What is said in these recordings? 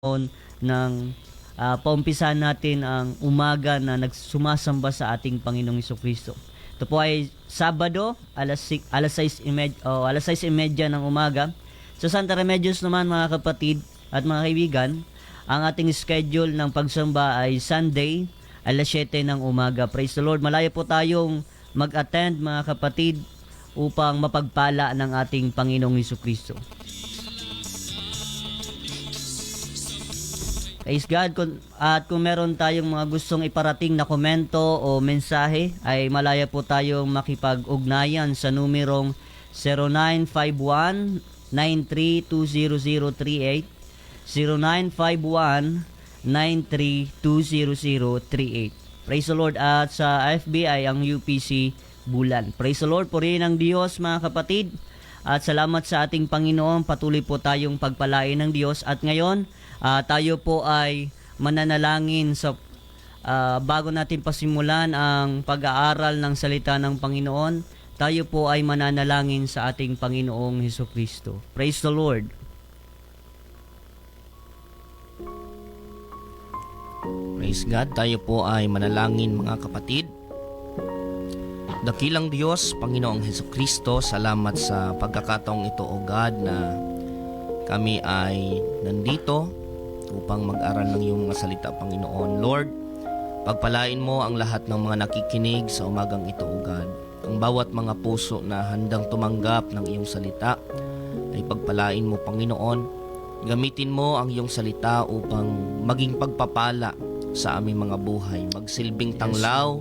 ng paumpisahan natin ang umaga na nagsumasamba sa ating Panginoong Hesukristo. Ito po ay Sabado, alas 6:30 ng umaga. Sa Santa Remedios naman mga kapatid at mga kaibigan, ang ating schedule ng pagsamba ay Sunday, alas 7 ng umaga. Praise the Lord. Malayo po tayong mag-attend mga kapatid upang mapagpala ng ating Panginoong Hesukristo. Praise God. At kung meron tayong mga gustong iparating na komento o mensahe, ay malaya po tayong makipag-ugnayan sa numerong 0951-93-20038, 0951-93-20038. Praise the Lord. At sa FB ay ang UPC Bulan. Praise the Lord. Purihin ang Diyos mga kapatid. At salamat sa ating Panginoon. Patuloy po tayong pagpalain ng Diyos. At ngayon, tayo po ay mananalangin sa bago natin pasimulan ang pag-aaral ng salita ng Panginoon. Tayo po ay mananalangin sa ating Panginoong Hesukristo. Praise the Lord. Praise God. Tayo po ay manalangin mga kapatid. Dakilang Diyos, Panginoong Hesukristo, salamat sa pagkakataong ito, O God, na kami ay nandito upang mag-aral ng iyong mga salita, Panginoon. Lord, pagpalain mo ang lahat ng mga nakikinig sa umagang ito, O God. Ang bawat mga puso na handang tumanggap ng iyong salita ay pagpalain mo, Panginoon. Gamitin mo ang iyong salita upang maging pagpapala sa aming mga buhay. Magsilbing tanglaw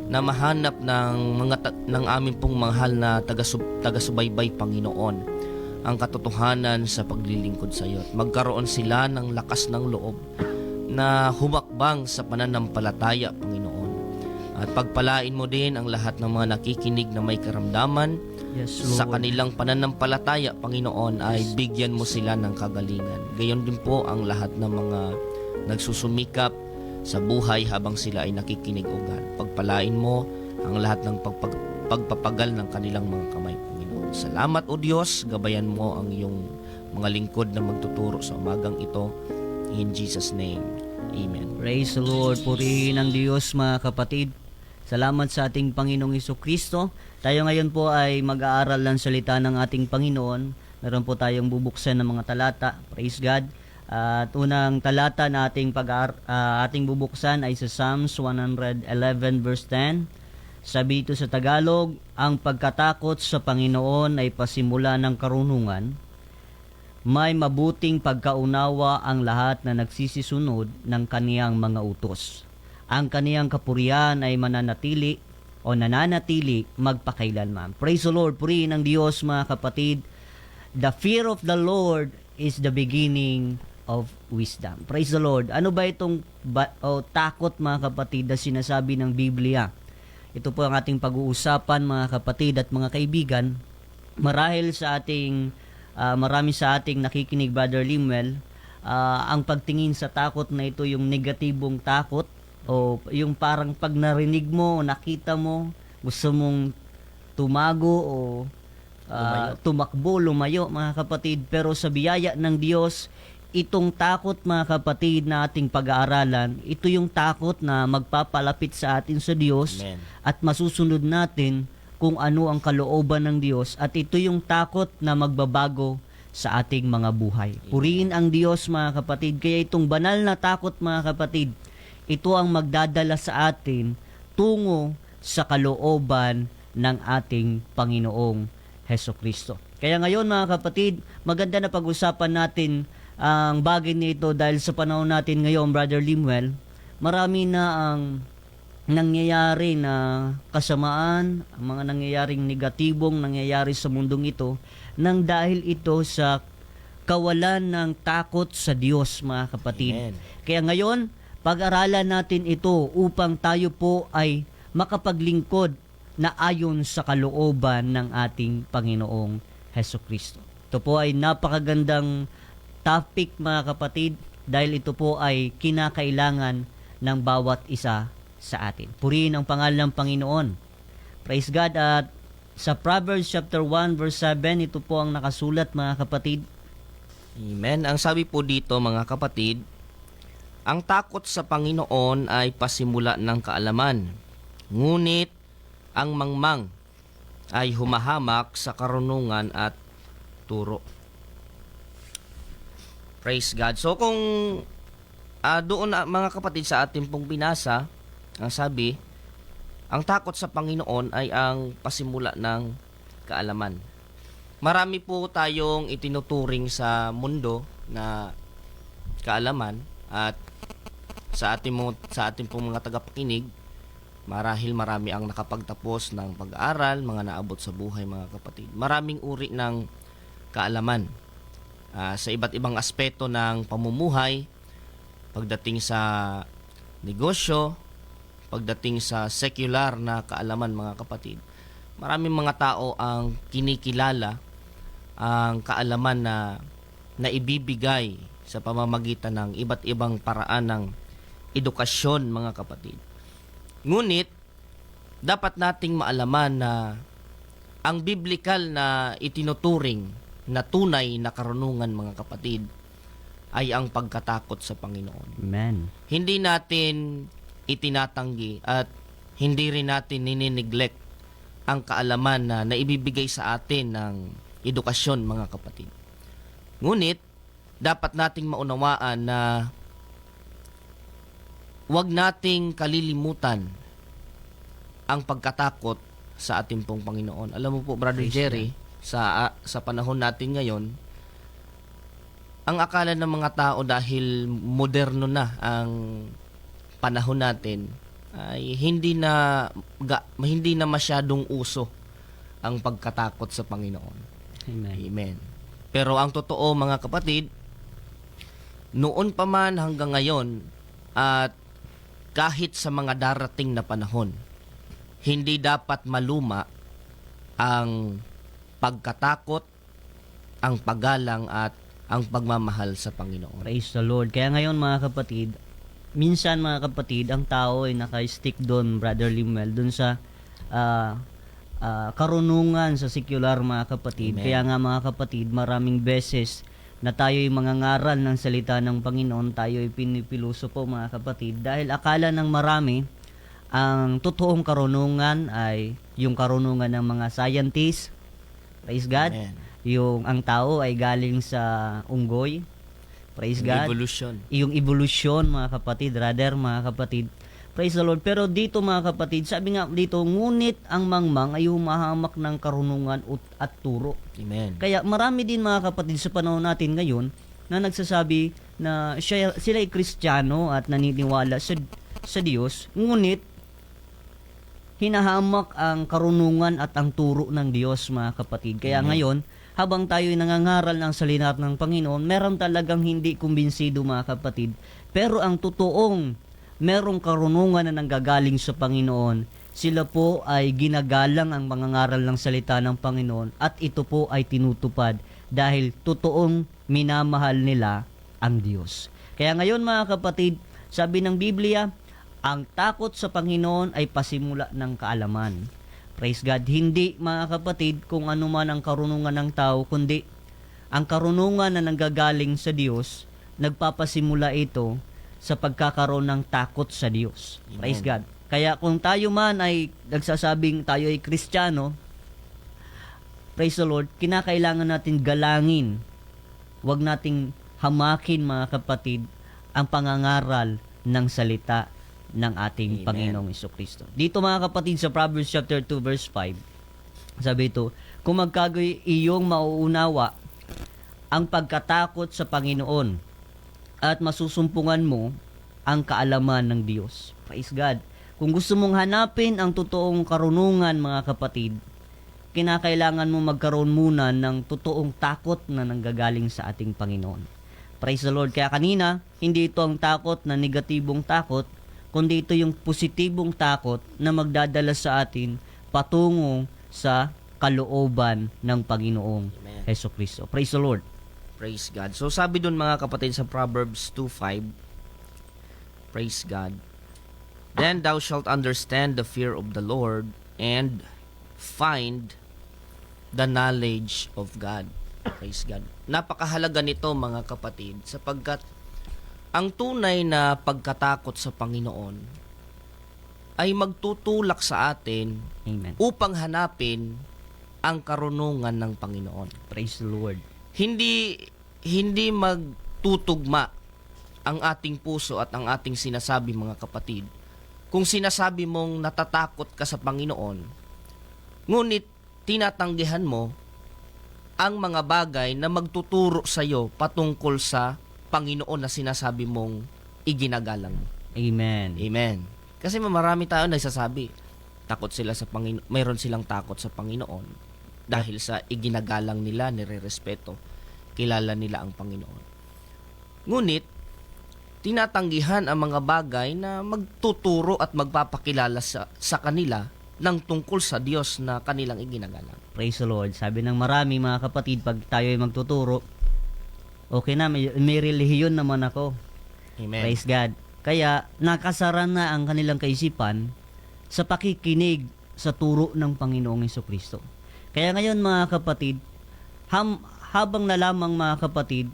na mahanap ng aming pong mahal na taga-subaybay, Panginoon, ang katotohanan sa paglilingkod sa iyo. At magkaroon sila ng lakas ng loob na humakbang sa pananampalataya, Panginoon. At pagpalain mo din ang lahat ng mga nakikinig na may karamdaman. Yes, Lord. Sa kanilang pananampalataya, Panginoon, ay bigyan mo sila ng kagalingan. Gayon din po ang lahat ng mga nagsusumikap sa buhay habang sila ay nakikinig, O God. Pagpalain mo ang lahat ng pagpapagal ng kanilang mga kamay, Panginoon. Salamat, O Diyos. Gabayan mo ang iyong mga lingkod na magtuturo sa umagang ito. In Jesus' name, Amen. Praise the Lord. Purihin ang Diyos mga kapatid. Salamat sa ating Panginoong Hesukristo. Tayo ngayon po ay mag-aaral ng salita ng ating Panginoon. Meron po tayong bubuksan ng mga talata. Praise God. At unang talata na ating bubuksan ay sa Psalms 111 verse 10. Sabi ito sa Tagalog, ang pagkatakot sa Panginoon ay pasimula ng karunungan. May mabuting pagkaunawa ang lahat na nagsisisunod ng kaniyang mga utos. Ang kaniyang kapurihan ay nananatili magpakailanman. Praise the Lord. Purihin ang Diyos mga kapatid. The fear of the Lord is the beginning of wisdom. Praise the Lord. Ano ba itong takot mga kapatid na sinasabi ng Biblia? Ito po ang ating pag-uusapan mga kapatid at mga kaibigan. Marahil sa marami sa ating nakikinig, Brother Limuel, ang pagtingin sa takot na ito yung negatibong takot o yung parang pag narinig mo, nakita mo, gusto mong tumago o tumakbo, lumayo mga kapatid. Pero sa biyaya ng Diyos, itong takot mga kapatid na ating pag-aaralan, ito yung takot na magpapalapit sa atin sa Diyos. Amen. At masusunod natin kung ano ang kalooban ng Diyos. At ito yung takot na magbabago sa ating mga buhay. Purihin ang Diyos mga kapatid. Kaya itong banal na takot mga kapatid, ito ang magdadala sa atin tungo sa kalooban ng ating Panginoong Hesukristo. Kaya ngayon mga kapatid, maganda na pag-usapan natin ang bagay nito dahil sa panahon natin ngayon, Brother Limuel, marami na ang nangyayari na kasamaan, ang mga nangyayaring negatibong nangyayari sa mundong ito nang dahil ito sa kawalan ng takot sa Diyos mga kapatid. Amen. Kaya ngayon, pag-aralan natin ito upang tayo po ay makapaglingkod na ayon sa kalooban ng ating Panginoong Hesukristo. Ito po ay napakagandang topic mga kapatid dahil ito po ay kinakailangan ng bawat isa sa atin. Purihin ang pangalan ng Panginoon. Praise God. At sa Proverbs chapter 1 verse 7, ito po ang nakasulat mga kapatid. Amen. Ang sabi po dito mga kapatid, ang takot sa Panginoon ay pasimula ng kaalaman. Ngunit ang mangmang ay humahamak sa karunungan at turo. Praise God. So kung doon mga kapatid sa ating pong binasa, ang sabi, ang takot sa Panginoon ay ang pasimula ng kaalaman. Marami po tayong itinuturing sa mundo na kaalaman at sa ating pong mga tagapakinig, marahil marami ang nakapagtapos ng pag-aaral, mga naabot sa buhay mga kapatid. Maraming uri ng kaalaman sa iba't ibang aspeto ng pamumuhay, pagdating sa negosyo, pagdating sa secular na kaalaman mga kapatid. Maraming mga tao ang kinikilala ang kaalaman na naibibigay sa pamamagitan ng iba't ibang paraan ng edukasyon mga kapatid. Ngunit, dapat nating maalaman na ang biblikal na itinuturing na tunay na karunungan mga kapatid ay ang pagkatakot sa Panginoon. Amen. Hindi natin itinatanggi at hindi rin natin ninineglect ang kaalaman na naibibigay sa atin ng edukasyon mga kapatid. Ngunit, dapat nating maunawaan na huwag nating kalilimutan ang pagkatakot sa ating pong Panginoon. Alam mo po, Brother Praise Jerry, sa panahon natin ngayon, ang akala ng mga tao dahil moderno na ang panahon natin ay hindi na masyadong uso ang pagkatakot sa Panginoon. Amen. Amen. Pero ang totoo mga kapatid, noon pa man hanggang ngayon at kahit sa mga darating na panahon, hindi dapat maluma ang pagkatakot, ang paggalang at ang pagmamahal sa Panginoon. Praise the Lord. Kaya ngayon mga kapatid, minsan mga kapatid, ang tao ay naka-stick doon, Brother Limuel, doon sa karunungan sa secular mga kapatid. Amen. Kaya nga mga kapatid, maraming beses na tayo'y mangangaral ng salita ng Panginoon, tayo'y pinipiluso po mga kapatid. Dahil akala ng marami, ang totoong karunungan ay yung karunungan ng mga scientists. Praise God. Amen. Yung ang tao ay galing sa unggoy. Praise God. Evolution. Yung evolution mga kapatid, rather mga kapatid. Praise the Lord. Pero dito mga kapatid, sabi nga dito, ngunit ang mangmang ay humahamak ng karunungan at turo. Amen. Kaya marami din mga kapatid sa panahon natin ngayon na nagsasabi na sila ay Kristiyano at naniniwala sa Diyos, ngunit hinahamak ang karunungan at ang turo ng Diyos mga kapatid. Kaya ngayon, habang tayo'y nangangaral ng salita ng Panginoon, meron talagang hindi kumbinsido mga kapatid. Pero ang totoong merong karunungan na nanggagaling sa Panginoon, sila po ay ginagalang ang mangangaral ng salita ng Panginoon at ito po ay tinutupad dahil totoong minamahal nila ang Diyos. Kaya ngayon mga kapatid, sabi ng Biblia, ang takot sa Panginoon ay pasimula ng kaalaman. Praise God. Hindi mga kapatid kung ano man ang karunungan ng tao, kundi ang karunungan na nanggagaling sa Diyos, nagpapasimula ito sa pagkakaroon ng takot sa Diyos. Amen. Praise God. Kaya kung tayo man ay nagsasabing tayo ay Kristiyano, praise the Lord, kinakailangan natin galangin. Huwag nating hamakin mga kapatid ang pangangaral ng salita ng ating Amen. Panginoong Jesucristo. Dito mga kapatid sa Proverbs chapter 2 verse 5, sabi ito, kung magkagoy iyong mauunawa ang pagkatakot sa Panginoon at masusumpungan mo ang kaalaman ng Diyos. Praise God. Kung gusto mong hanapin ang totoong karunungan mga kapatid, kinakailangan mo magkaroon muna ng totoong takot na nanggagaling sa ating Panginoon. Praise the Lord. Kaya kanina, hindi ito ang takot na negatibong takot, kundi ito yung positibong takot na magdadala sa atin patungo sa kalooban ng Panginoong Amen. Jesucristo. Praise the Lord. Praise God. So sabi dun mga kapatid sa Proverbs 2:5, praise God, then thou shalt understand the fear of the Lord and find the knowledge of God. Praise God. Napakahalaga nito mga kapatid sapagkat ang tunay na pagkatakot sa Panginoon ay magtutulak sa atin Amen. upang hanapin ang karunungan ng Panginoon. Praise the Lord. Hindi magtutugma ang ating puso at ang ating sinasabi mga kapatid. Kung sinasabi mong natatakot ka sa Panginoon, ngunit tinatanggihan mo ang mga bagay na magtuturo sa iyo patungkol sa Panginoon na sinasabi mong iginagalang mo. Amen. Amen. Kasi marami tayo nagsasabi, takot sila sa Panginoon, mayroon silang takot sa Panginoon dahil sa iginagalang nila, nirerespeto, kilala nila ang Panginoon. Ngunit, tinatanggihan ang mga bagay na magtuturo at magpapakilala sa kanila ng tungkol sa Diyos na kanilang iginagalang. Praise the Lord. Sabi ng marami mga kapatid, pag tayo ay magtuturo, okay na, may relihiyon naman ako. Amen. Praise God. Kaya nakasara na ang kanilang kaisipan sa pakikinig sa turo ng Panginoong Hesukristo. Kaya ngayon mga kapatid, habang na lamang mga kapatid,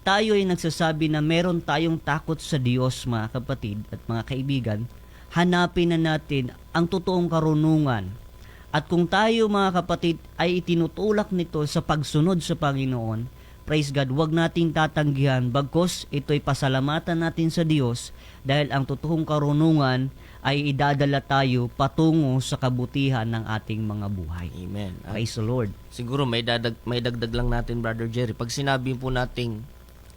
tayo ay nagsasabi na meron tayong takot sa Diyos mga kapatid at mga kaibigan, hanapin na natin ang totoong karunungan. At kung tayo mga kapatid ay itinutulak nito sa pagsunod sa Panginoon, praise God, huwag nating tatanggihan bagkos ito'y pasalamatan natin sa Diyos dahil ang totoong karunungan ay idadala tayo patungo sa kabutihan ng ating mga buhay. Amen. At Praise the Lord. siguro may dagdag lang natin, Brother Jerry. Pag sinabi po nating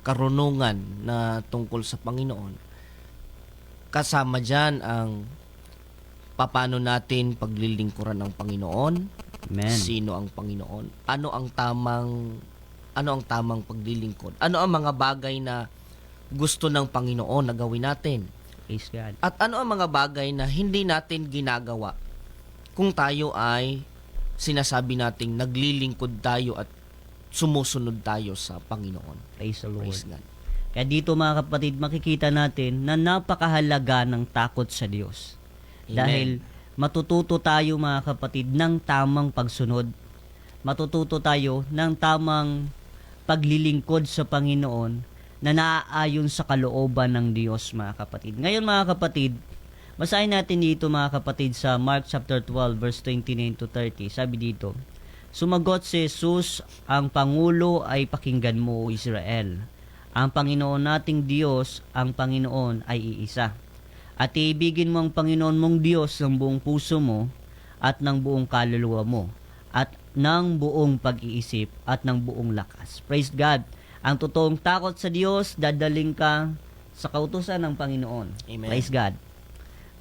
karunungan na tungkol sa Panginoon, kasama dyan ang paano natin paglilingkuran ng Panginoon, Amen. sino ang Panginoon, ano ang tamang paglilingkod, ano ang mga bagay na gusto ng Panginoon na gawin natin, Praise God. at ano ang mga bagay na hindi natin ginagawa kung tayo ay sinasabi nating naglilingkod tayo at sumusunod tayo sa Panginoon. Praise the Lord. Praise God. Kaya dito mga kapatid, makikita natin na napakahalaga ng takot sa Diyos. Amen. Dahil matututo tayo mga kapatid ng tamang pagsunod. Matututo tayo ng tamang paglilingkod sa Panginoon na naaayon sa kalooban ng Diyos mga kapatid. Ngayon mga kapatid, basahin natin dito mga kapatid sa Mark chapter 12 verse 29 to 30. Sabi dito, sumagot si Jesus, ang Pangulo ay pakinggan mo o Israel. Ang Panginoon nating Diyos, ang Panginoon ay iisa. At iibigin mo ang Panginoon mong Diyos ng buong puso mo at ng buong kaluluwa mo at ng buong pag-iisip at ng buong lakas. Praise God. Ang totoong takot sa Diyos, dadaling ka sa kautusan ng Panginoon. Amen. Praise God.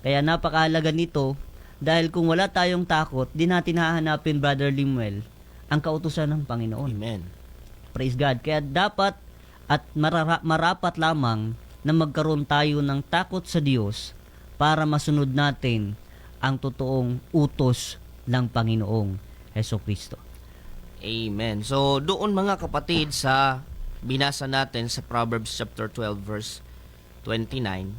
Kaya napakahalaga nito dahil kung wala tayong takot, di natin hahanapin, Brother Limuel, ang kautusan ng Panginoon. Amen. Praise God. Kaya dapat at marapat lamang na magkaroon tayo ng takot sa Diyos para masunod natin ang totoong utos ng Panginoong Hesukristo. Amen. So, doon mga kapatid sa binasa natin sa Proverbs chapter 12 verse 29,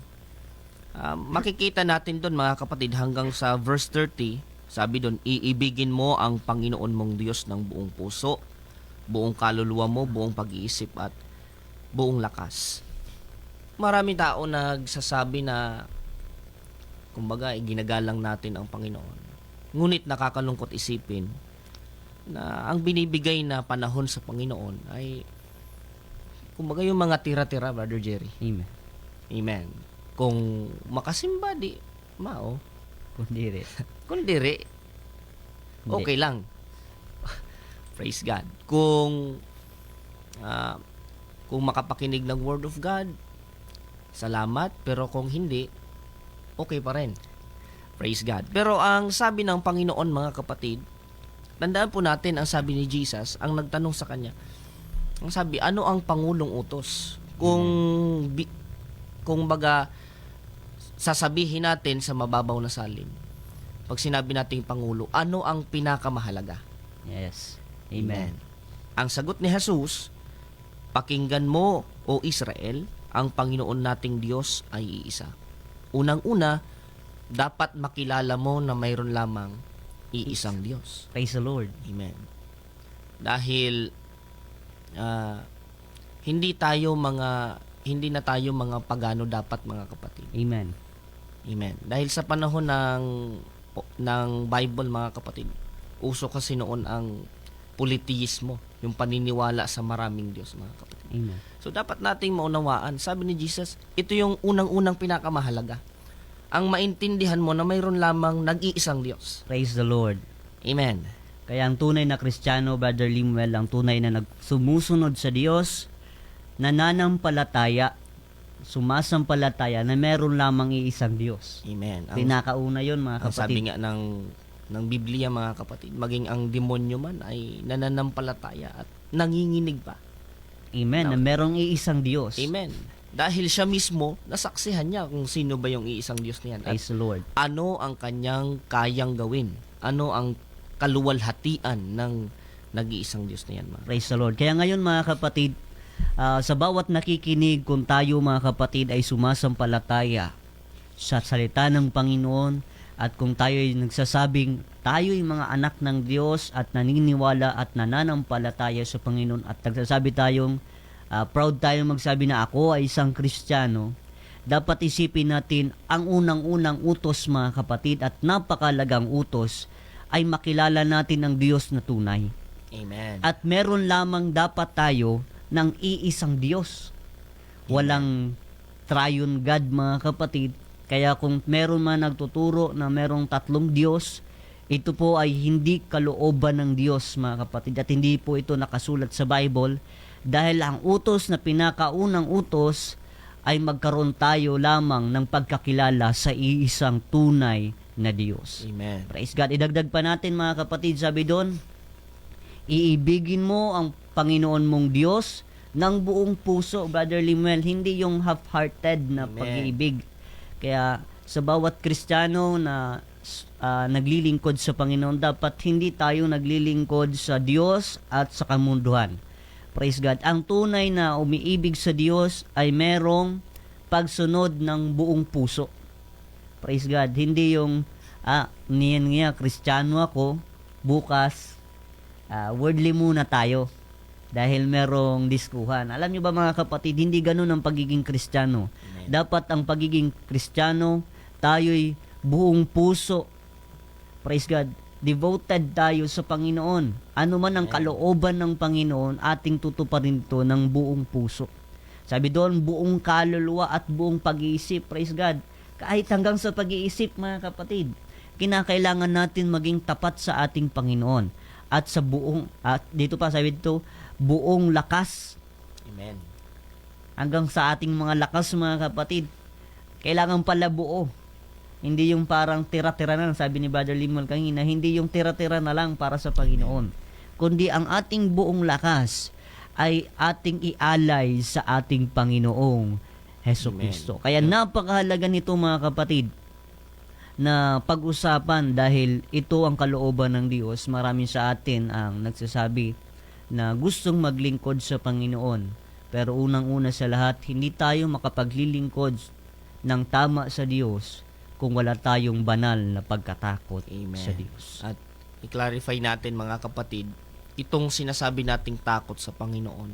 makikita natin doon mga kapatid hanggang sa verse 30, sabi doon, iibigin mo ang Panginoon mong Diyos ng buong puso, buong kaluluwa mo, buong pag-iisip at buong lakas. Marami tao nagsasabi na kumbaga ginagalang natin ang Panginoon. Ngunit nakakalungkot isipin na ang binibigay na panahon sa Panginoon ay kumbaga yung mga tira-tira, Brother Jerry. Amen. Amen. Kung makasimba, di mao. Kundi rin. Kung diri, okay lang. Praise God. Kung makapakinig ng Word of God, salamat. Pero kung hindi, okay pa rin. Praise God. Pero ang sabi ng Panginoon, mga kapatid, tandaan po natin ang sabi ni Jesus, ang nagtanong sa kanya, ang sabi, ano ang pangulong utos? Kung baga, sasabihin natin sa mababaw na salin, pag sinabi nating Pangulo, ano ang pinakamahalaga? Yes. Amen. Ang sagot ni Jesus, pakinggan mo, o Israel, ang Panginoon nating Diyos ay iisa. Unang-una, dapat makilala mo na mayroon lamang iisang Diyos. Praise the Lord. Amen. Dahil ah, hindi na tayo mga pagano dapat, mga kapatid. Amen. Amen. Dahil sa panahon ng Bible, mga kapatid, uso kasi noon ang politeismo, yung paniniwala sa maraming Diyos, mga kapatid. Amen. So dapat nating maunawaan, sabi ni Jesus, ito yung unang-unang pinakamahalaga. Ang maintindihan mo na mayroon lamang nag-iisang Diyos. Praise the Lord. Amen. Kaya ang tunay na Kristiyano, Brother Limuel, ang tunay na sumusunod sa Diyos, nananampalataya, sumasampalataya na meron lamang iisang Diyos. Amen. Pinakauna yun, mga Ang sabi kapatid. nga ng Biblia, mga kapatid, maging ang demonyo man ay nananampalataya at nanginginig pa. Amen. Na merong iisang Diyos. Amen. Dahil siya mismo, nasaksihan niya kung sino ba yung iisang Diyos niyan. At Praise the Lord. ano ang kanyang kayang gawin. Ano ang kaluwalhatian ng nag-iisang Diyos na yan, mga. Praise the Lord. Kaya ngayon, mga kapatid, sa bawat nakikinig, kung tayo, mga kapatid, ay sumasampalataya sa salita ng Panginoon, at kung tayo ay nagsasabing tayo ay mga anak ng Diyos at naniniwala at nananampalataya sa Panginoon, at nagsasabi tayong proud tayo magsabi na ako ay isang Kristiyano, dapat isipin natin ang unang-unang utos, mga kapatid, at napakalagang utos ay makilala natin ang Diyos na tunay. Amen. At meron lamang dapat tayo ng iisang Diyos. Walang triune God, mga kapatid. Kaya kung meron man nagtuturo na merong tatlong Diyos, ito po ay hindi kalooban ng Diyos, mga kapatid. At hindi po ito nakasulat sa Bible. Dahil ang utos na pinakaunang utos ay magkaroon tayo lamang ng pagkakilala sa iisang tunay na Diyos. Amen. Praise God. Idagdag pa natin, mga kapatid, sabi doon, iibigin mo ang Panginoon mong Diyos ng buong puso, Brother Limuel, hindi yung half-hearted na Amen. pag-iibig. Kaya sa bawat Kristiyano na naglilingkod sa Panginoon, dapat hindi tayo naglilingkod sa Diyos at sa kamunduhan. Praise God. Ang tunay na umiibig sa Diyos ay merong pagsunod ng buong puso. Praise God. Hindi yung, niyan nga, Kristiyano ako, bukas, worldly muna tayo. Dahil merong diskuhan. Alam nyo ba, mga kapatid, hindi ganun ang pagiging Kristiyano. Dapat ang pagiging Kristiyano, tayo'y buong puso. Praise God. Devoted tayo sa Panginoon. Ano man ang kalooban ng Panginoon, ating tutuparin ito ng buong puso. Sabi doon, buong kaluluwa at buong pag-iisip. Praise God. Kahit hanggang sa pag-iisip, mga kapatid, kinakailangan natin maging tapat sa ating Panginoon. At sa buong, dito pa sabi dito, buong lakas. Amen. Hanggang sa ating mga lakas, mga kapatid, kailangan pala buo. Hindi yung parang tira-tira na lang, sabi ni Brother Limuel kanina, hindi yung tira-tira na lang para sa Panginoon. Kundi ang ating buong lakas ay ating ialay sa ating Panginoong Hesus Kristo. Kaya napakahalaga nito, mga kapatid, na pag-usapan dahil ito ang kalooban ng Diyos. Marami sa atin ang nagsasabi na gustong maglingkod sa Panginoon. Pero unang-una sa lahat, hindi tayo makapaglilingkod ng tama sa Diyos kung wala tayong banal na pagkatakot sa Diyos. At i-clarify natin, mga kapatid, itong sinasabi nating takot sa Panginoon,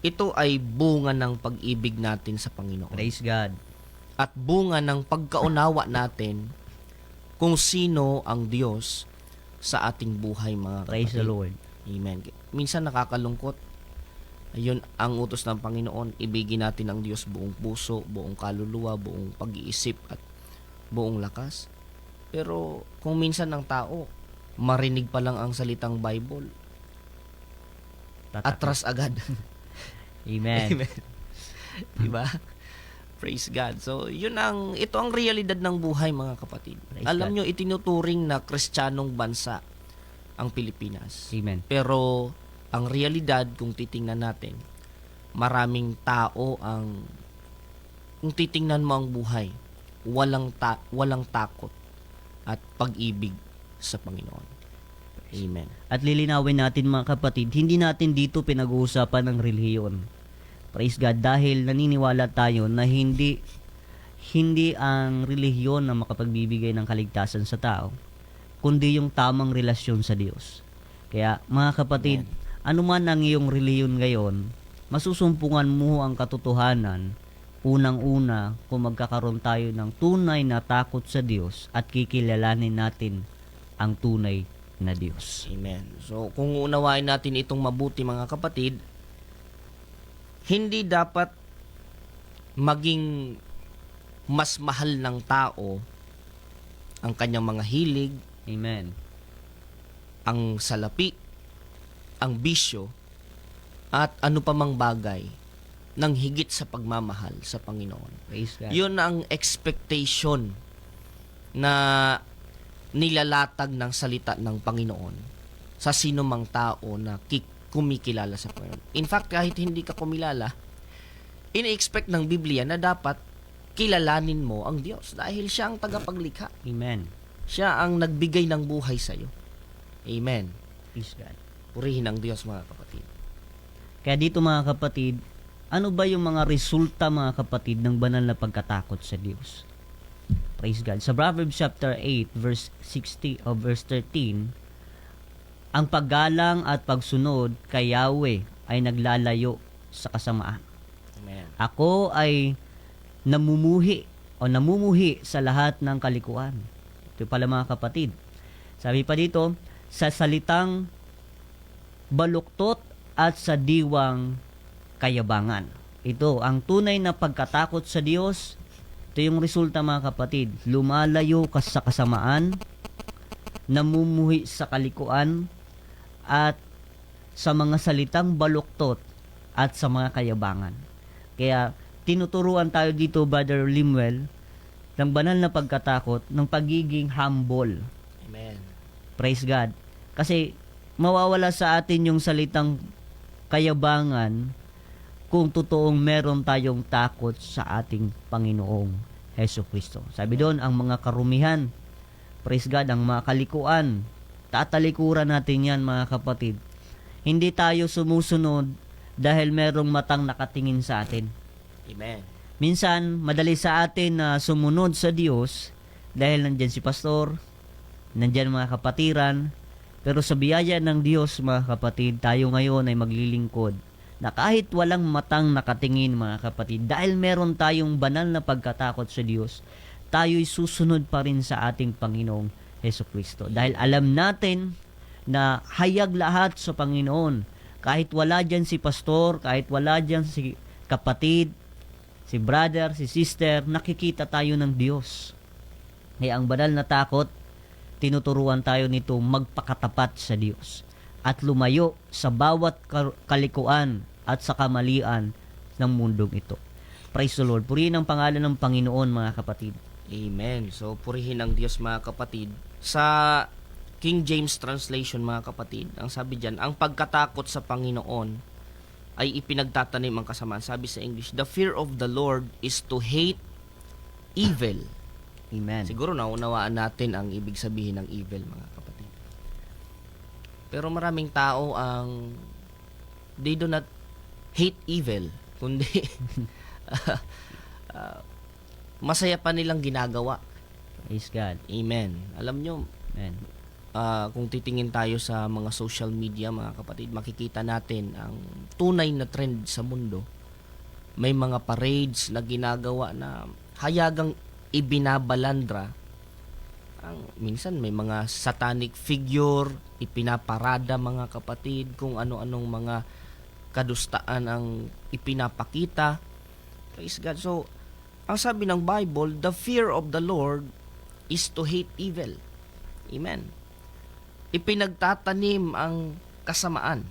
ito ay bunga ng pag-ibig natin sa Panginoon. Praise God. At bunga ng pagkaunawa natin kung sino ang Diyos sa ating buhay, mga kapatid. Praise the Lord. Amen. Minsan nakakalungkot. Ayun ang utos ng Panginoon, ibigin natin ang Diyos buong puso, buong kaluluwa, buong pag-iisip at buong lakas. Pero kung minsan ng tao, marinig pa lang ang salitang Bible, atras agad. Amen. Amen. Diba? Praise God. So, ito ang realidad ng buhay, mga kapatid. Praise Alam God. nyo, itinuturing na Kristiyanong bansa ang Pilipinas. Amen. Pero, ang realidad, kung titingnan natin, maraming tao kung titingnan mo ang buhay, walang takot at pag-ibig sa Panginoon. Amen. At lilinawin natin, mga kapatid, hindi natin dito pinag-uusapan ng relihiyon. Praise God, dahil naniniwala tayo na hindi ang relihiyon na makapagbibigay ng kaligtasan sa tao, kundi yung tamang relasyon sa Diyos. Kaya mga kapatid, ano man ang iyong reliyon ngayon, masusumpungan mo ang katotohanan. Unang-una, kung magkakaroon tayo ng tunay na takot sa Diyos at kikilalanin natin ang tunay na Diyos. Amen. So, kung unawain natin itong mabuti mga kapatid, hindi dapat maging mas mahal ng tao ang kanyang mga hilig, Amen. ang salapi, ang bisyo, at ano pa mang bagay ng higit sa pagmamahal sa Panginoon. Praise God. Yun ang expectation na nilalatag ng salita ng Panginoon sa sino mang tao na kumikilala sa Panginoon. In fact, kahit hindi ka kumilala, ina-expect ng Biblia na dapat kilalanin mo ang Diyos dahil siya ang tagapaglikha. Amen. Siya ang nagbigay ng buhay sa iyo. Amen. Praise God. Purihin ang Diyos mga kapatid. Kaya dito mga kapatid, ano ba yung mga resulta mga kapatid ng banal na pagkatakot sa Diyos? Praise God. Sa Proverbs chapter 8 verse 60 o verse 13, ang paggalang at pagsunod kay Yahweh ay naglalayo sa kasamaan. Amen. Ako ay namumuhi sa lahat ng kalikuan. Ito pala mga kapatid. Sabi pa dito, sa salitang baluktot at sa diwang kayabangan. Ito, ang tunay na pagkatakot sa Diyos, ito yung resulta mga kapatid. Lumalayo ka sa kasamaan, namumuhi sa kalikuan, at sa mga salitang baluktot at sa mga kayabangan. Kaya, tinuturuan tayo dito, Brother Limuel, ng banal na pagkatakot, ng pagiging humble. Amen. Praise God. Kasi, mawawala sa atin yung salitang kayabangan kung totoong meron tayong takot sa ating Panginoong Hesus Kristo. Sabi doon, ang mga karumihan, praise God, ang mga kalikuan, tatalikuran natin yan mga kapatid. Hindi tayo sumusunod dahil merong matang nakatingin sa atin. Amen. Minsan, madali sa atin na sumunod sa Diyos dahil nandyan si pastor, nandyan mga kapatiran, pero sa biyaya ng Diyos mga kapatid, tayo ngayon ay maglilingkod na kahit walang matang nakatingin mga kapatid, dahil meron tayong banal na pagkatakot sa Diyos, tayo'y susunod pa rin sa ating Panginoong Hesus Kristo. Dahil alam natin na hayag lahat sa Panginoon. Kahit wala dyan si pastor, kahit wala dyan si kapatid, si brother, si sister, nakikita tayo ng Diyos. Kaya ang banal na takot, tinuturuan tayo nito magpakatapat sa Diyos at lumayo sa bawat kalikuan at sa kamalian ng mundong ito. Praise the Lord. Purihin ang pangalan ng Panginoon mga kapatid. Amen. So, purihin ang Diyos mga kapatid. Sa King James Translation mga kapatid, ang sabi dyan, ang pagkatakot sa Panginoon ay ipinagtatanim ang kasamaan. Sabi sa English, the fear of the Lord is to hate evil. Amen. Siguro naunawaan natin ang ibig sabihin ng evil mga kapatid. Pero maraming tao ang they do not hate evil, kundi masaya pa nilang ginagawa. Praise God. Amen. Alam nyo, Amen. kung titingin tayo sa mga social media mga kapatid, makikita natin ang tunay na trend sa mundo. May mga parades na ginagawa na hayagang ibinabalandra. Minsan may mga satanic figure ipinaparada mga kapatid, kung ano-anong mga kadustaan ang ipinapakita. Praise God. So, ang sabi ng Bible, the fear of the Lord is to hate evil. Amen. Ipinagtatanim ang kasamaan.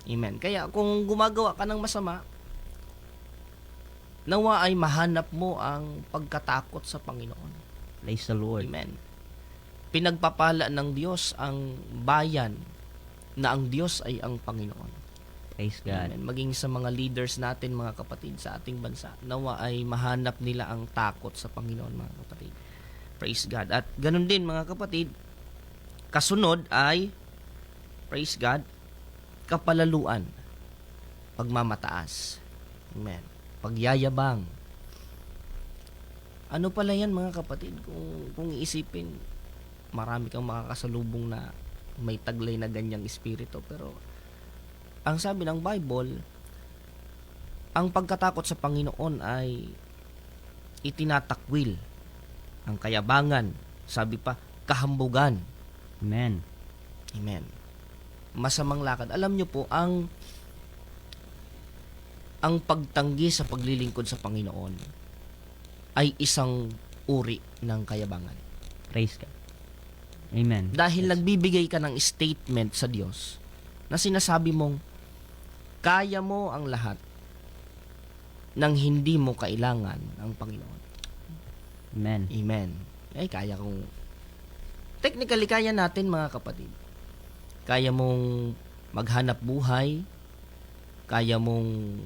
Amen. Kaya kung gumagawa ka ng masama, nawa ay mahanap mo ang pagkatakot sa Panginoon. Praise the Lord. Amen. Pinagpapala ng Diyos ang bayan na ang Diyos ay ang Panginoon. Praise God. Amen. Maging sa mga leaders natin mga kapatid sa ating bansa, nawa ay mahanap nila ang takot sa Panginoon mga kapatid. Praise God. At ganun din mga kapatid, kasunod ay, praise God, kapalaluan, pagmamataas. Amen. Pagyayabang. Ano pala yan mga kapatid? Kung iisipin, marami kang makakasalubong na may taglay na ganyang espiritu. Pero ang sabi ng Bible, ang pagkatakot sa Panginoon ay itinatakwil ang kayabangan, sabi pa, kahambugan. Amen. Amen. Masamang lakad. Alam nyo po, ang pagtanggi sa paglilingkod sa Panginoon ay isang uri ng kayabangan. Praise God. Amen. Dahil nagbibigay ka ng statement sa Diyos na sinasabi mong kaya mo ang lahat nang hindi mo kailangan ang Panginoon. Amen. Amen. Ay, kaya kong... Technically, kaya natin mga kapatid. Kaya mong maghanap buhay. Kaya mong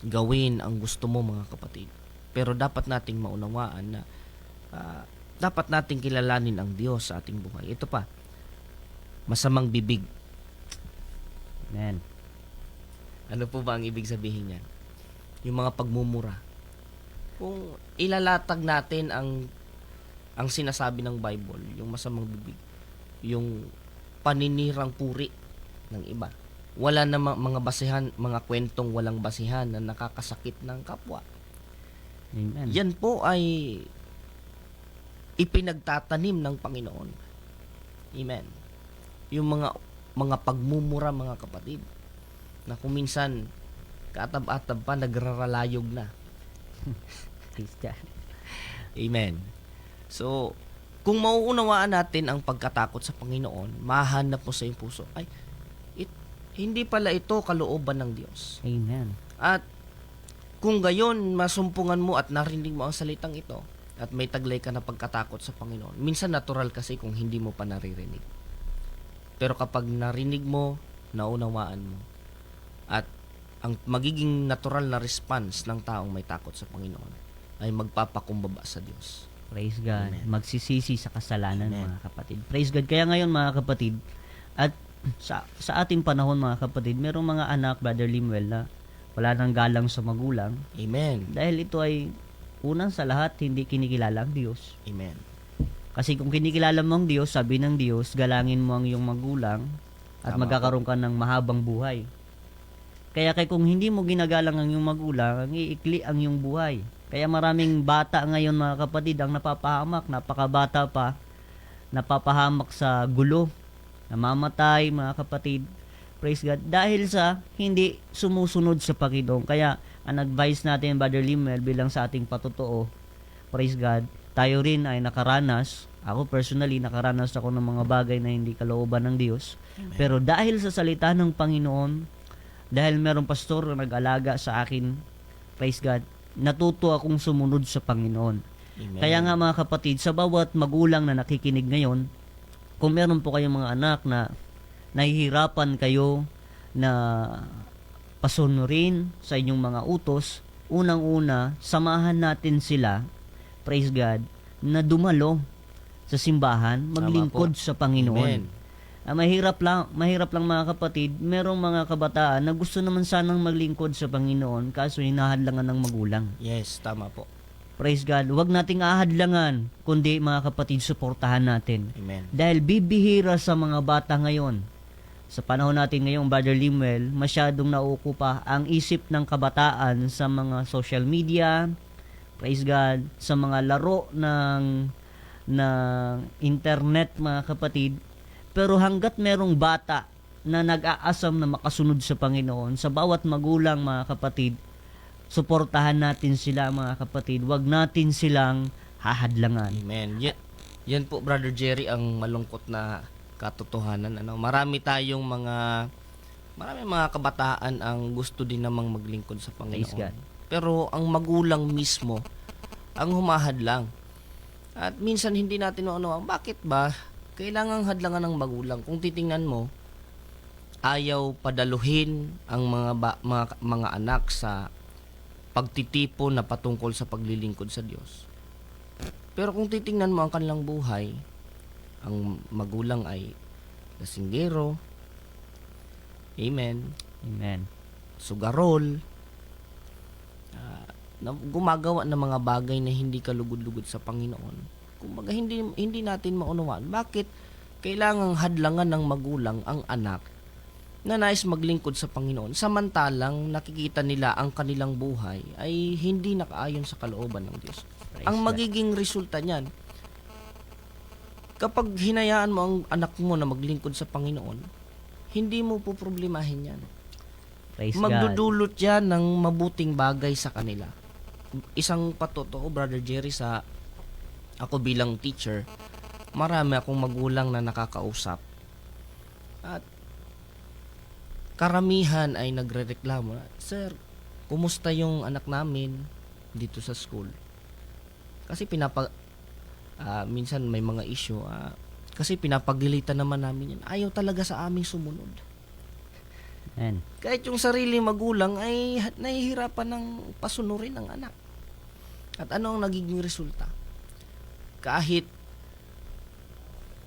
gawin ang gusto mo mga kapatid. Pero dapat nating maunawaan na dapat nating kilalanin ang Diyos sa ating buhay. Ito pa, masamang bibig. Amen. Ano po ba ang ibig sabihin niyan? Yung mga pagmumura. Kung ilalatag natin ang sinasabi ng Bible, yung masamang bibig, yung paninirang puri ng iba. Wala na mga basihan, mga kwentong walang basihan na nakakasakit ng kapwa. Amen. Yan po ay ipinagtatanim ng Panginoon. Amen. Yung mga pagmumura mga kapatid, na kung minsan katab-atab pa, nagraralayog na. Praise God. Amen. So, kung mauunawaan natin ang pagkatakot sa Panginoon, mahanap mo sa iyong puso, ay, hindi pala ito kalooban ng Diyos. Amen. At kung gayon, masumpungan mo at narinig mo ang salitang ito, at may taglay ka na pagkatakot sa Panginoon, minsan natural kasi kung hindi mo pa naririnig. Pero kapag narinig mo, naunawaan mo, at ang magiging natural na response ng taong may takot sa Panginoon ay magpapakumbaba sa Diyos. Praise God. Amen. Magsisisi sa kasalanan, Amen. mga kapatid. Praise God. Kaya ngayon, mga kapatid, at sa ating panahon, mga kapatid, merong mga anak, Brother Limuel, na wala nang galang sa magulang. Amen. Dahil ito ay, unang sa lahat, hindi kinikilala ang Diyos. Amen. Kasi kung kinikilala mo ang Diyos, sabi ng Diyos, galangin mo ang iyong magulang at Tama magkakaroon ka ng mahabang buhay. Kaya kung hindi mo ginagalang ang iyong magulang, ang iikli ang iyong buhay. Kaya maraming bata ngayon, mga kapatid, ang napapahamak, napakabata pa, napapahamak sa gulo, namamatay, mga kapatid. Praise God. Dahil sa hindi sumusunod sa Panginoon. Kaya ang advice natin, Brother Limuel, bilang sa ating patotoo, praise God, tayo rin ay nakaranas. Ako personally, nakaranas ako ng mga bagay na hindi kalooban ng Diyos. Amen. Pero dahil sa salita ng Panginoon, dahil merong pastor na nag-alaga sa akin, praise God, natuto akong sumunod sa Panginoon. Amen. Kaya nga mga kapatid, sa bawat magulang na nakikinig ngayon, kung meron po kayong mga anak na nahihirapan kayo na pasunurin sa inyong mga utos, unang-una, samahan natin sila, praise God, na dumalo sa simbahan, maglingkod sa Panginoon. Amen. Mahirap lang mga kapatid, merong mga kabataan na gusto naman sanang maglingkod sa Panginoon kaso hinahadlangan ng magulang. Yes, tama po. Praise God. Huwag nating ahadlangan, kundi mga kapatid, suportahan natin. Amen. Dahil bibihira sa mga bata ngayon. Sa panahon natin ngayong, Brother Limuel, masyadong nauukupa ang isip ng kabataan sa mga social media, praise God, sa mga laro ng internet, mga kapatid. Pero hanggat merong bata na nag-aasam na makasunod sa Panginoon, sa bawat magulang, mga kapatid, suportahan natin sila, mga kapatid. Huwag natin silang hahadlangan. Amen. Yan po, Brother Jerry, ang malungkot na katotohanan. Marami mga kabataan ang gusto din namang maglingkod sa Praise God. Panginoon. Pero ang magulang mismo ang humahadlang. At minsan hindi natin maunawaan, bakit ba kailangang hadlangan ng magulang? Kung titingnan mo, ayaw padaluhin ang mga anak sa pagtitipo na patungkol sa paglilingkod sa Diyos. Pero kung titingnan mo ang kanilang buhay, ang magulang ay lasinggero, amen, Amen. sugarol, na gumagawa ng mga bagay na hindi kalugod-lugod sa Panginoon. Kumbaga hindi natin maunawaan bakit kailangang hadlangan ng magulang ang anak na nais maglingkod sa Panginoon, samantalang nakikita nila ang kanilang buhay ay hindi nakaayon sa kalooban ng Diyos. Praise Ang God. magiging resulta niyan, kapag hinayaan mo ang anak mo na maglingkod sa Panginoon, hindi mo po problemahin yan. Praise God. Magdudulot yan ng mabuting bagay sa kanila. Isang patotoo, Brother Jerry, sa ako bilang teacher, marami akong magulang na nakakausap. At karamihan ay nagrereklamo, "Sir, kumusta yung anak namin dito sa school?" Kasi minsan may mga issue, kasi pinapagilitan naman namin yan. Ayaw talaga sa aming sumunod. Amen. Kahit yung sarili magulang ay nahihirapan ng pasunurin ng anak. At ano ang nagiging resulta? Kahit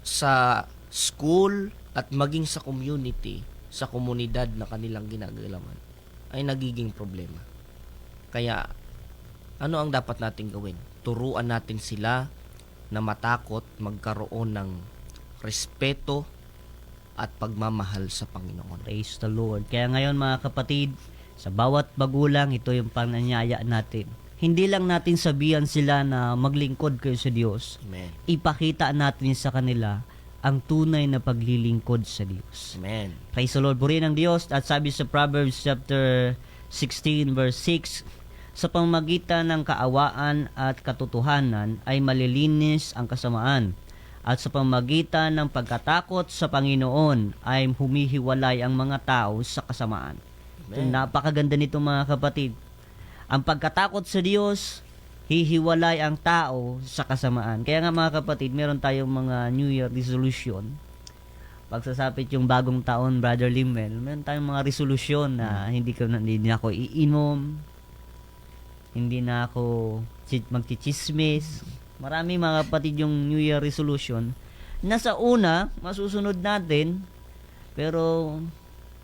sa school at maging sa community, sa komunidad na kanilang ginagalaman, ay nagiging problema. Kaya, ano ang dapat natin gawin? Turuan natin sila na matakot, magkaroon ng respeto at pagmamahal sa Panginoon. Praise the Lord. Kaya ngayon mga kapatid, sa bawat magulang, ito yung pananyaya natin. Hindi lang natin sabihan sila na maglingkod kayo sa Diyos. Amen. Ipakita natin sa kanila ang tunay na paglilingkod sa Diyos. Amen. Praise the Lord. Purihin ang Diyos. At sabi sa Proverbs chapter 16 verse 6, sa pamamagitan ng kaawaan at katotohanan ay malilinis ang kasamaan. At sa pamamagitan ng pagkatakot sa Panginoon ay humihiwalay ang mga tao sa kasamaan. Amen. Napakaganda nito mga kapatid. Ang pagkatakot sa Diyos, hihiwalay ang tao sa kasamaan. Kaya nga mga kapatid, meron tayong mga New Year resolution. Pagsasapit yung bagong taon, Brother Limel, meron tayong mga resolution na hindi na ako iinom, hindi na ako magchichismis. Marami mga kapatid yung New Year resolution. Nasa una, masusunod natin, pero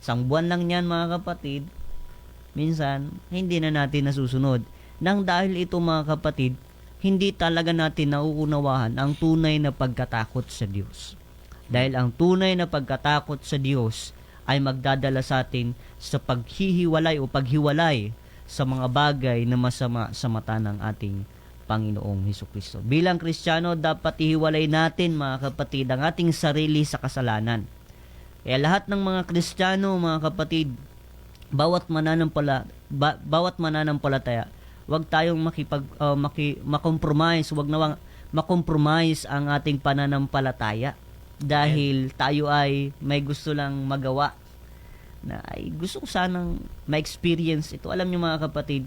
isang buwan lang yan mga kapatid, minsan, hindi na natin nasusunod. Nang dahil ito mga kapatid, hindi talaga natin nauunawahan ang tunay na pagkatakot sa Diyos. Dahil ang tunay na pagkatakot sa Diyos ay magdadala sa atin sa paghihiwalay o paghiwalay sa mga bagay na masama sa mata ng ating Panginoong Hesukristo. Bilang Kristiyano, dapat ihiwalay natin mga kapatid ang ating sarili sa kasalanan. Kaya lahat ng mga Kristiyano, mga kapatid, bawat mananampalataya, wag tayong makompromise, wag na makompromise ang ating pananampalataya dahil tayo ay may gusto lang magawa na ay gusto ko sanang ma-experience ito. Alam niyo mga kapatid,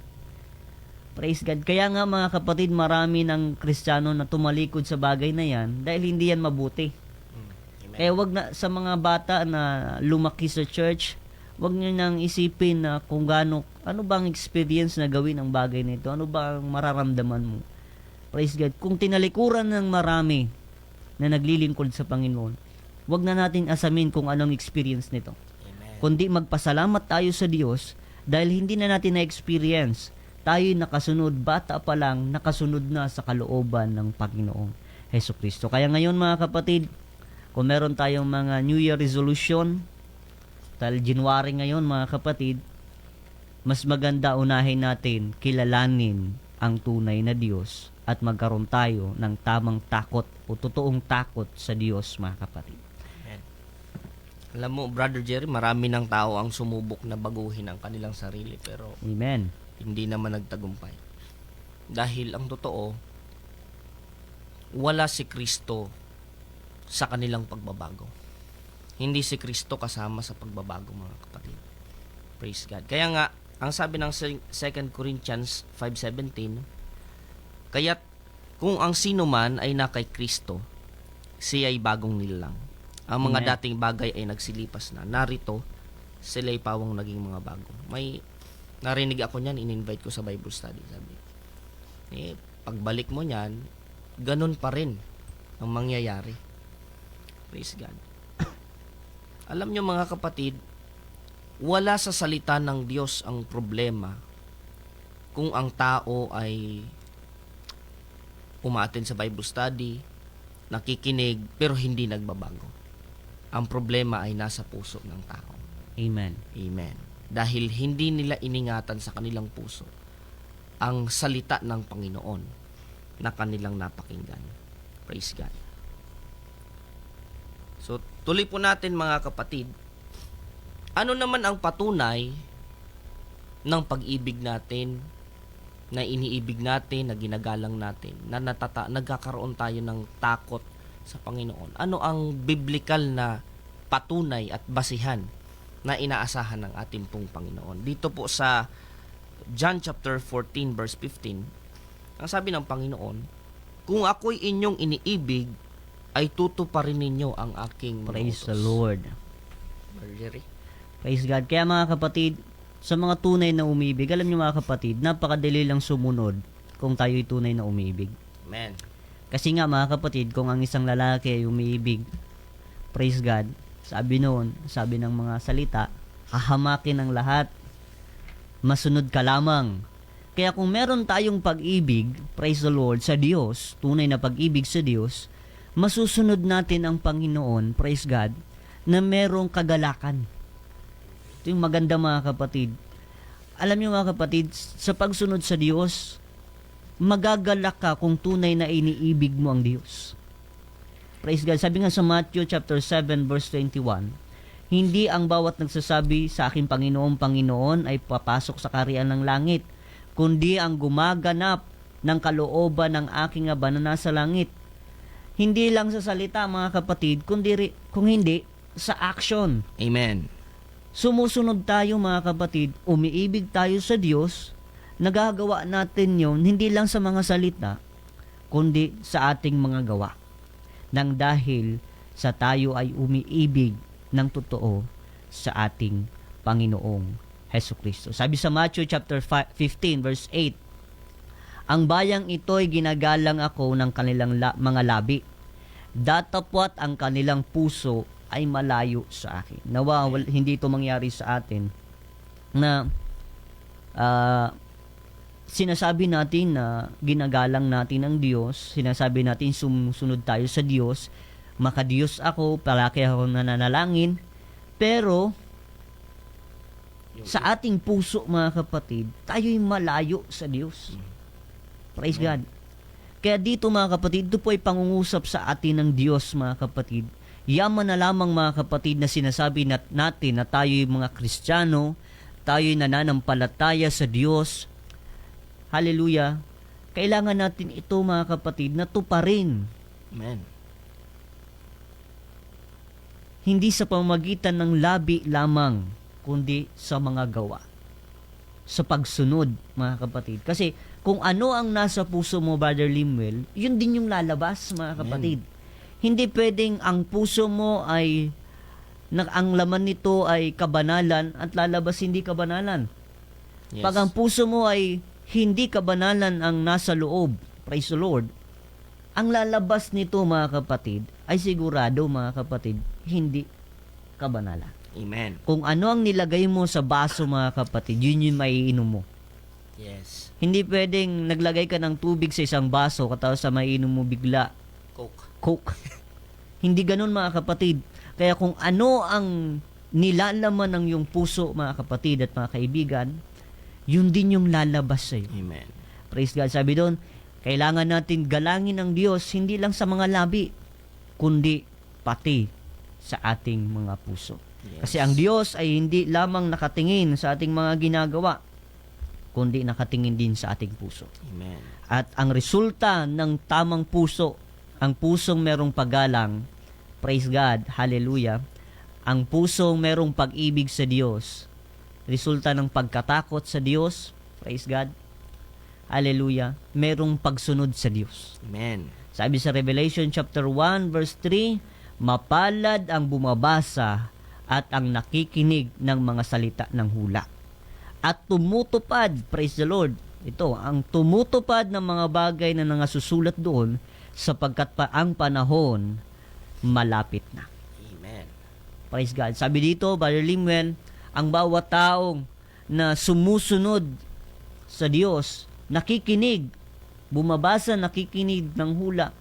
praise God. Kaya nga mga kapatid, marami ng Kristiyano na tumalikod sa bagay na yan dahil hindi yan mabuti. Amen. Kaya wag na sa mga bata na lumaki sa church, wag niyo nang isipin na kung ano bang experience na gawin ang bagay nito, ano ba ang mararamdaman mo. Praise God. Kung tinalikuran ng marami na naglilingkod sa Panginoon, wag na natin asamin kung anong experience nito. Amen. Kundi magpasalamat tayo sa Diyos dahil hindi na natin na-experience. Tayo'y nakasunod, bata pa lang, nakasunod na sa kalooban ng Panginoong Hesukristo. Kaya ngayon mga kapatid, kung meron tayong mga New Year resolution, dahil January ngayon mga kapatid, mas maganda unahin natin kilalanin ang tunay na Diyos at magkaroon tayo ng tamang takot o totoong takot sa Diyos mga kapatid. Amen. Alam mo, Brother Jerry, marami ng tao ang sumubok na baguhin ang kanilang sarili pero Amen. hindi naman nagtagumpay. Dahil ang totoo, wala si Kristo sa kanilang pagbabago. Hindi si Kristo kasama sa pagbabago mga kapatid. Praise God. Kaya nga, ang sabi ng 2 Corinthians 5:17, kaya't kung ang sino man ay na kay Kristo, siya ay bagong nilalang. Ang mga Amen. dating bagay ay nagsilipas na. Narito, sila'y pawang naging mga bago. May narinig ako niyan, in-invite ko sa Bible study. Sabi, pagbalik mo niyan, ganun pa rin ang mangyayari. Praise God. Alam nyo mga kapatid, wala sa salita ng Diyos ang problema kung ang tao ay umaattend sa Bible study, nakikinig, pero hindi nagbabago. Ang problema ay nasa puso ng tao. Amen. Amen. Dahil hindi nila iningatan sa kanilang puso ang salita ng Panginoon na kanilang napakinggan. Praise God. So, tuloy po natin mga kapatid. Ano naman ang patunay ng pag-ibig natin, na iniibig natin, na ginagalang natin, na nagkakaroon tayo ng takot sa Panginoon? Ano ang biblical na patunay at basihan na inaasahan ng ating pong Panginoon? Dito po sa John chapter 14 verse 15, ang sabi ng Panginoon, kung ako'y inyong iniibig, ay tutuparin ninyo ang aking mga Praise utos. the Lord. Marjorie? Praise God. Kaya mga kapatid, sa mga tunay na umibig, alam niyo mga kapatid, napakadali lang sumunod kung tayo'y tunay na umibig. Amen. Kasi nga mga kapatid, kung ang isang lalaki ay umiibig, praise God, sabi noon, sabi ng mga salita, hahamakin ang lahat, masunod ka lamang. Kaya kung meron tayong pag-ibig, praise the Lord, sa Diyos, tunay na pag-ibig sa Diyos, masusunod natin ang Panginoon, praise God, na merong kagalakan. Ito yung maganda mga kapatid. Alam niyo mga kapatid, sa pagsunod sa Diyos, magagalak ka kung tunay na iniibig mo ang Diyos. Praise God. Sabi nga sa Matthew chapter 7 verse 21, hindi ang bawat nagsasabi sa aking Panginoon, Panginoon ay papasok sa kaharian ng langit, kundi ang gumaganap ng kalooban ng aking Ama na nasa langit. Hindi lang sa salita mga kapatid, kundi kung hindi sa action. Amen. Sumusunod tayo mga kapatid, umiibig tayo sa Diyos, nagagawa natin yon hindi lang sa mga salita, kundi sa ating mga gawa. Nang dahil sa tayo ay umiibig ng totoo sa ating Panginoong Hesukristo. Sabi sa Matthew chapter 15 verse 8, ang bayang ito'y ginagalang ako ng kanilang mga labi. Datapwat ang kanilang puso ay malayo sa akin. Nawa hindi ito mangyari sa atin na sinasabi natin na ginagalang natin ang Diyos, sinasabi natin sumusunod tayo sa Diyos, makadiyos ako, palagi ako nananalangin, pero sa ating puso mga kapatid, tayo'y malayo sa Diyos. Praise God. Kaya dito mga kapatid, ito po ay pangungusap sa atin ng Diyos mga kapatid. Yaman na lamang mga kapatid na sinasabi natin na tayo'y mga Kristiyano, tayo'y nananampalataya sa Diyos. Hallelujah. Kailangan natin ito mga kapatid na tuparin. Amen. Hindi sa pamamagitan ng labi lamang, kundi sa mga gawa. Sa pagsunod mga kapatid. Kasi kung ano ang nasa puso mo, Brother Limuel, yun din yung lalabas mga kapatid. Amen. Hindi pwedeng ang puso mo ay ang laman nito ay kabanalan at lalabas hindi kabanalan. Yes. Pag ang puso mo ay hindi kabanalan ang nasa loob, praise the Lord, ang lalabas nito mga kapatid ay sigurado mga kapatid, hindi kabanalan. Amen. Kung ano ang nilagay mo sa baso mga kapatid, yun yung maiinom mo. Yes. Hindi pwedeng naglagay ka ng tubig sa isang baso katapos sa maiinom mo bigla Coke. Hindi ganun mga kapatid. Kaya kung ano ang nilalaman ng iyong puso mga kapatid at mga kaibigan, yun din yung lalabas sa'yo. Amen. Praise God. Sabi doon, kailangan natin galangin ang Diyos hindi lang sa mga labi, kundi pati sa ating mga puso. Yes. Kasi ang Diyos ay hindi lamang nakatingin sa ating mga ginagawa, kundi nakatingin din sa ating puso. Amen. At ang resulta ng tamang puso, ang pusong merong paggalang, praise God, hallelujah, ang pusong merong pag-ibig sa Diyos, resulta ng pagkatakot sa Diyos, praise God, hallelujah, merong pagsunod sa Diyos. Amen. Sabi sa Revelation chapter 1 verse 3, mapalad ang bumabasa at ang nakikinig ng mga salita ng hula. At tumutupad, praise the Lord, ito, ang tumutupad ng mga bagay na nangasusulat doon, sapagkat ang panahon malapit na. Amen. Praise God. Sabi dito, Brother Limuel, ang bawat taong na sumusunod sa Diyos, nakikinig, bumabasa, nakikinig ng hula,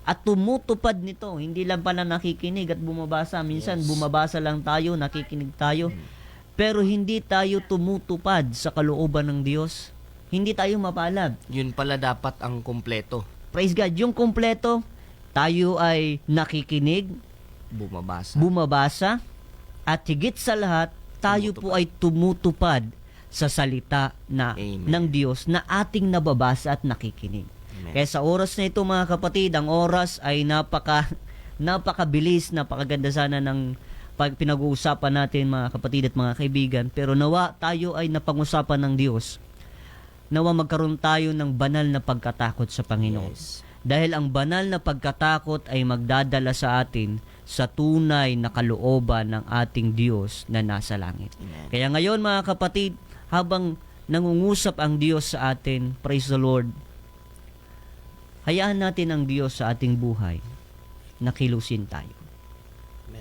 at tumutupad nito. Hindi lang pala nakikinig at bumabasa. Minsan bumabasa lang tayo, nakikinig tayo. Pero hindi tayo tumutupad sa kalooban ng Diyos. Hindi tayo mapalad. Yun pala dapat ang kumpleto. Praise God. Yung kumpleto, tayo ay nakikinig, bumabasa, at higit sa lahat, tayo po ay tumutupad sa salita ng Diyos na ating nababasa at nakikinig. Amen. Kaya sa oras na ito mga kapatid, ang oras ay napakabilis, napakaganda sana ng pinag-uusapan natin mga kapatid at mga kaibigan. Pero nawa tayo ay napag-usapan ng Diyos. Nawa magkaroon tayo ng banal na pagkatakot sa Panginoon. Yes. Dahil ang banal na pagkatakot ay magdadala sa atin sa tunay na kalooban ng ating Diyos na nasa langit. Amen. Kaya ngayon mga kapatid, habang nangungusap ang Diyos sa atin, praise the Lord, hayaan natin ang Diyos sa ating buhay na kilusin tayo.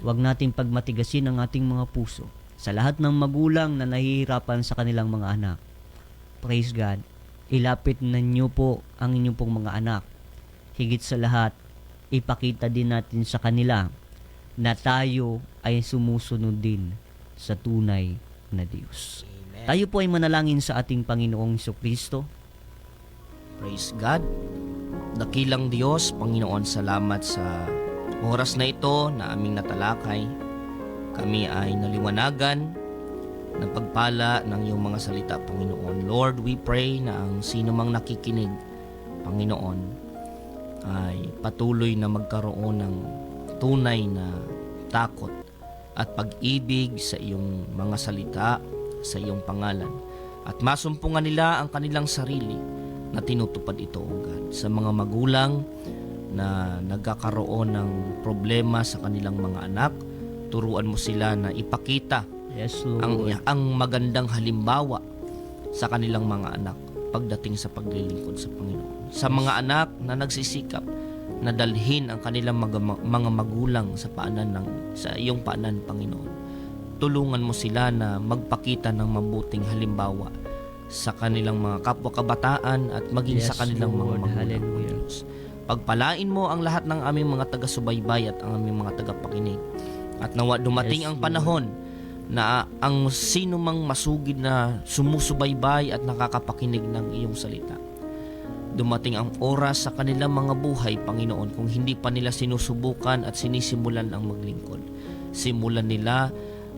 Huwag nating pagmatigasin ang ating mga puso. Sa lahat ng magulang na nahihirapan sa kanilang mga anak, praise God, ilapit na niyo po ang inyong pong mga anak. Higit sa lahat, ipakita din natin sa kanila na tayo ay sumusunod din sa tunay na Diyos. Amen. Tayo po ay manalangin sa ating Panginoong Jesucristo. Praise God. Dakilang Diyos, Panginoon, salamat sa oras na ito na aming natalakay. Kami ay naliwanagan ng pagpala ng iyong mga salita, Panginoon. Lord, we pray na ang sino mang nakikinig, Panginoon, ay patuloy na magkaroon ng tunay na takot at pag-ibig sa iyong mga salita, sa iyong pangalan. At masumpungan nila ang kanilang sarili na tinutupad ito, O God. Sa mga magulang na nagkakaroon ng problema sa kanilang mga anak, turuan mo sila na ipakita Yes, Lord. ang magandang halimbawa sa kanilang mga anak pagdating sa paglilingkod sa Panginoon. Sa mga anak na nagsisikap na dalhin ang kanilang mga magulang sa iyong paanan, Panginoon. Tulungan mo sila na magpakita ng mabuting halimbawa sa kanilang mga kapwa kabataan at maging sa kanilang Lord. mga magulang, Hallelujah. Diyos. Pagpalain mo ang lahat ng aming mga taga-subaybay at ang aming mga tagapakinig. At nawa dumating ang panahon na ang sino mang masugid na sumusubaybay at nakakapakinig ng iyong salita. Dumating ang oras sa kanilang mga buhay, Panginoon, kung hindi pa nila sinusubukan at sinisimulan ang maglingkod. Simulan nila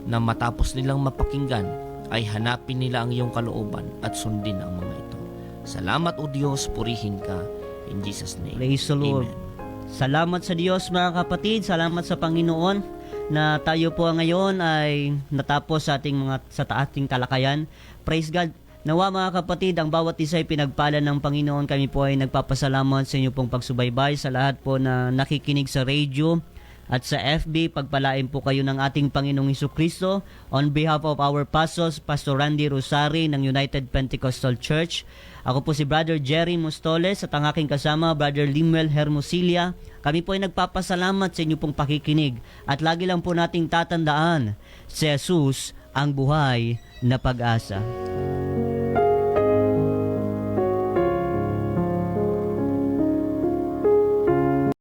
na matapos nilang mapakinggan ay hanapin nila ang iyong kalooban at sundin ang mga ito. Salamat, O Diyos, purihin ka. In Jesus' name. Praise the Lord. Amen. Salamat sa Diyos mga kapatid, salamat sa Panginoon na tayo po ngayon ay natapos sa ating talakayan. Praise God. Nawa mga kapatid, ang bawat isa ay pinagpala ng Panginoon. Kami po ay nagpapasalamat sa inyo pong pagsubaybay, sa lahat po na nakikinig sa radio at sa FB. Pagpalain po kayo ng ating Panginoong Jesucristo. On behalf of our pastors, Pastor Randy Rosari ng United Pentecostal Church, ako po si Brother Jerry Mostoles at ang aking kasama, Brother Limuel Hermosilia. Kami po ay nagpapasalamat sa inyo pong pakikinig at lagi lang po nating tatandaan, si Jesus ang buhay na pag-asa.